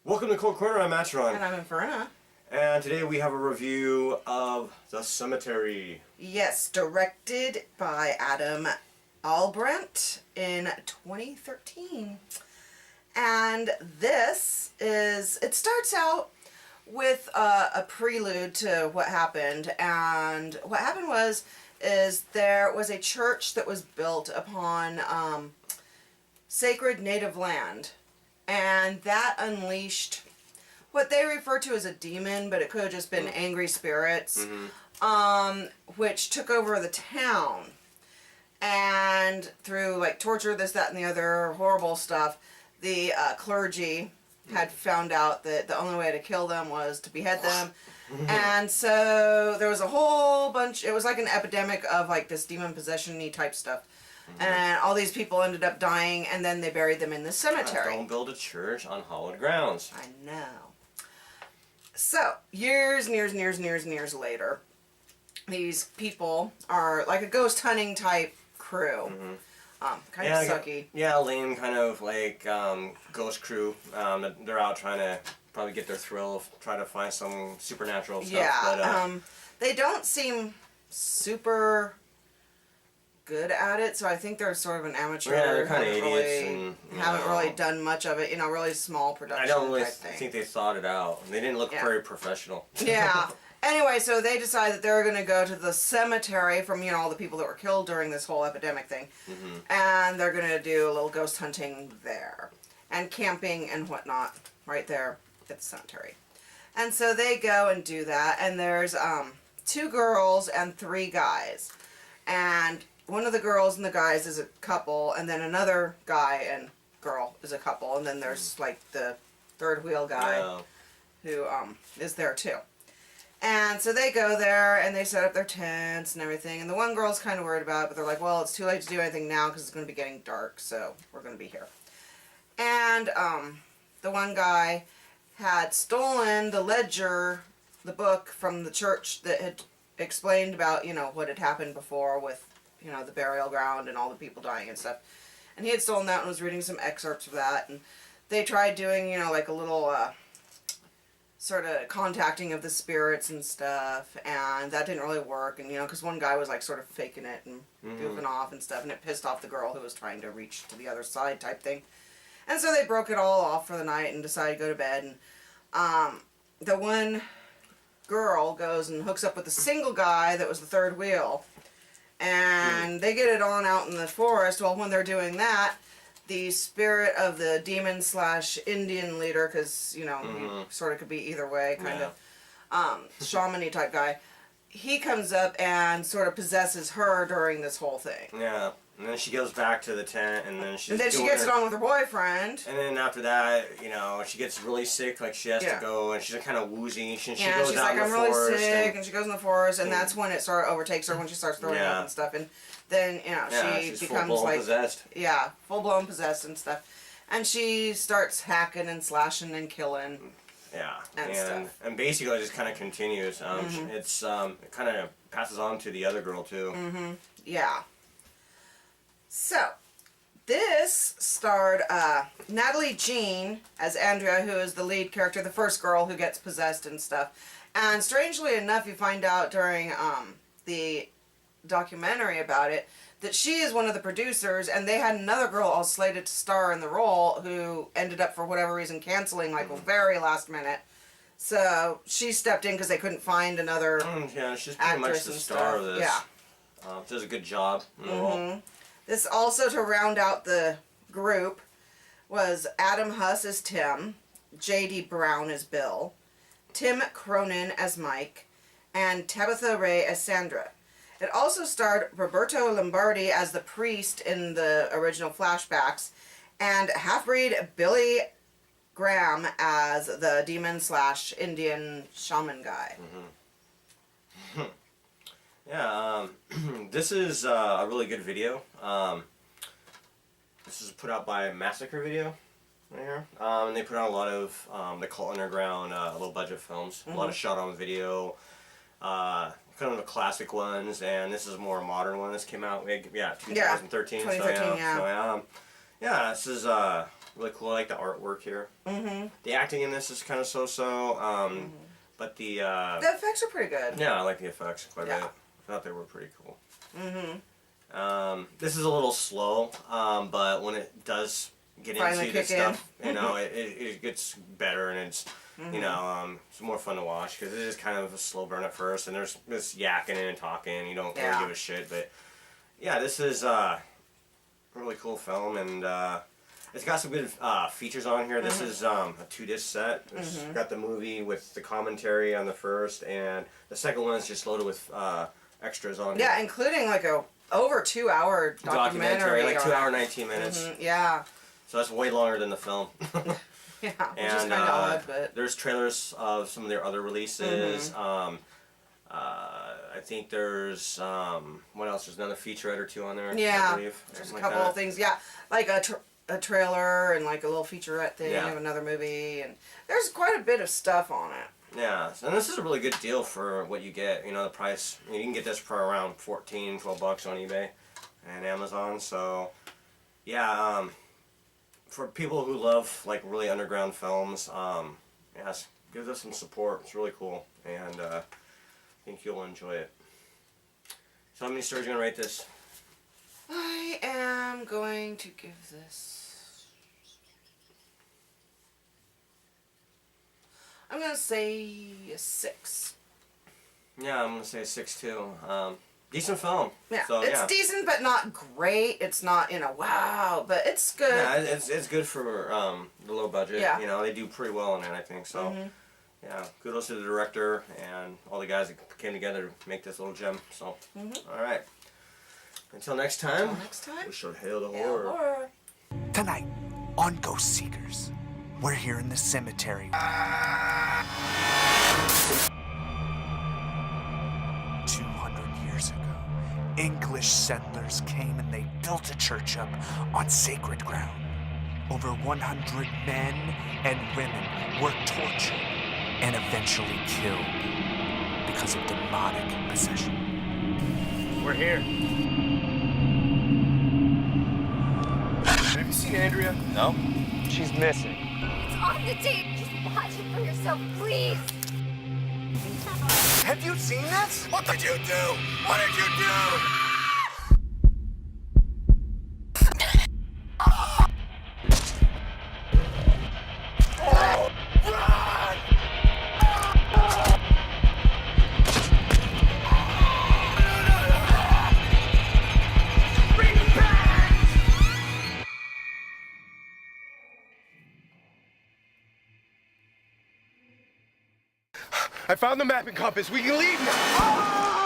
Welcome to Kult Corner, I'm Matron. And I'm Inferna. And today we have a review of The Cemetery. Yes, directed by Adam Albrecht in 2013. And this is, it starts out with a prelude to what happened. And what happened is there was a church that was built upon sacred native land. And that unleashed what they refer to as a demon, but it could have just been angry spirits, which took over the town. And through like torture, this, that, and the other horrible stuff, the clergy had found out that the only way to kill them was to behead them. And so there was a whole bunch, it was like an epidemic of like this demon possession-y type stuff. And all these people ended up dying, and then they buried them in the cemetery. Don't build a church on hallowed grounds. I know. So, years and years and years and years and years later, these people are like a ghost hunting type crew. Kind of sucky. Yeah, lame kind of like ghost crew. They're out trying to probably get their thrill of trying to find some supernatural stuff. Yeah, but, they don't seem super good at it, so I think they're sort of an amateur. Yeah, they're kind of idiots. Haven't really done much of it, really small production. I don't really type thing. think they thought it out. They didn't look very professional. Yeah. Anyway, so they decide that they're going to go to the cemetery from, all the people that were killed during this whole epidemic thing. And they're going to do a little ghost hunting there. And camping and whatnot right there at the cemetery. And so they go and do that. And there's 2 girls and 3 guys. And one of the girls and the guys is a couple, and then another guy and girl is a couple, and then there's like the third wheel guy who is there too. And so they go there and they set up their tents and everything, and the one girl's kind of worried about it, but they're like, well, it's too late to do anything now because it's going to be getting dark, so we're going to be here. And the one guy had stolen the ledger, the book from the church that had explained about, what had happened before with the burial ground and all the people dying and stuff. And he had stolen that and was reading some excerpts of that. And they tried doing, like a little sort of contacting of the spirits and stuff. And that didn't really work. And, because one guy was like sort of faking it and goofing off and stuff. And it pissed off the girl who was trying to reach to the other side type thing. And so they broke it all off for the night and decided to go to bed. And the one girl goes and hooks up with the single guy that was the third wheel. And they get it on out in the forest. Well, when they're doing that, the spirit of the demon / Indian leader, because, he sort of could be either way, kind of shaman-y type guy, he comes up and sort of possesses her during this whole thing. Yeah. And then she goes back to the tent, and then she gets it on with her boyfriend. And then after that, she gets really sick, like she has to go, and she's kind of woozy. She goes out in the forest. I'm really sick, and she goes in the forest, and that's when it sort of overtakes her when she starts throwing up and stuff. And then, she becomes like possessed. Yeah, full-blown possessed and stuff. And she starts hacking and slashing and killing. Yeah, and stuff. And basically it just kind of continues. It's it kind of passes on to the other girl too. Yeah. So, this starred Natalie Jean as Andrea, who is the lead character, the first girl who gets possessed and stuff. And strangely enough, you find out during the documentary about it that she is one of the producers, and they had another girl all slated to star in the role who ended up, for whatever reason, canceling like a very last minute. So she stepped in because they couldn't find another yeah, she's pretty much the star of this. Yeah. Does a good job in the role. This also, to round out the group, was Adam Huss as Tim, J.D. Brown as Bill, Tim Cronin as Mike, and Tabitha Ray as Sandra. It also starred Roberto Lombardi as the priest in the original flashbacks, and half-breed Billy Graham as the demon / Indian shaman guy. Yeah, this is a really good video. This is put out by Massacre Video right here. And they put out a lot of the Kult Underground low budget films. A lot of shot on video. Kind of the classic ones, and this is a more modern one. This came out, 2013. 2013, So, yeah, this is really cool. I like the artwork here. The acting in this is kind of so-so, but the effects are pretty good. yeah, I like the effects quite a bit. I thought they were pretty cool. This is a little slow, but when it does get Finally into this kick in. stuff, you know, it gets better, and it's you know, it's more fun to watch because it is kind of a slow burn at first, and there's this yakking and talking. You don't really give a shit, but yeah, this is a really cool film, and it's got some good features on here. This is a 2-disc set. It's got the movie with the commentary on the first, and the second one is just loaded with extras on Yeah, here. including like a over 2-hour documentary. Like 2 hour 19 minutes. Yeah. So that's way longer than the film. Yeah, which is And kind of odd, but there's trailers of some of their other releases. I think there's what else? There's another featurette or two on there. yeah, I believe. there's a Something couple like of things. Yeah, like a trailer and like a little featurette thing Yeah. of another movie, and there's quite a bit of stuff on it. Yeah, and this is a really good deal for what you get. You know, the price. You can get this for around $14, $12 on eBay and Amazon. So, yeah, for people who love like really underground films, yes, give this some support. It's really cool, and I think you'll enjoy it. So, how many stars are you gonna rate this? I am going to give this. I'm gonna say a 6. Yeah, I'm gonna say 6 too. Decent film. Yeah, So, it's decent, but not great. It's not, wow, but it's good. Yeah, it's good for the low budget. Yeah. You know, they do pretty well in it, I think. So, yeah, kudos to the director and all the guys that came together to make this little gem. So, all right. Until next time. Until next time. We shall hail the Hail horror. horror. Tonight, on Ghost Seekers, we're here in the cemetery. 200 years ago, English settlers came and they built a church up on sacred ground. Over 100 men and women were tortured and eventually killed because of demonic possession. We're here. Have you seen Andrea? No? She's missing. It's on the tape. Just watch it for yourself, please. Have you seen this? What did you do? What did you do? I found the map and compass. We can leave now.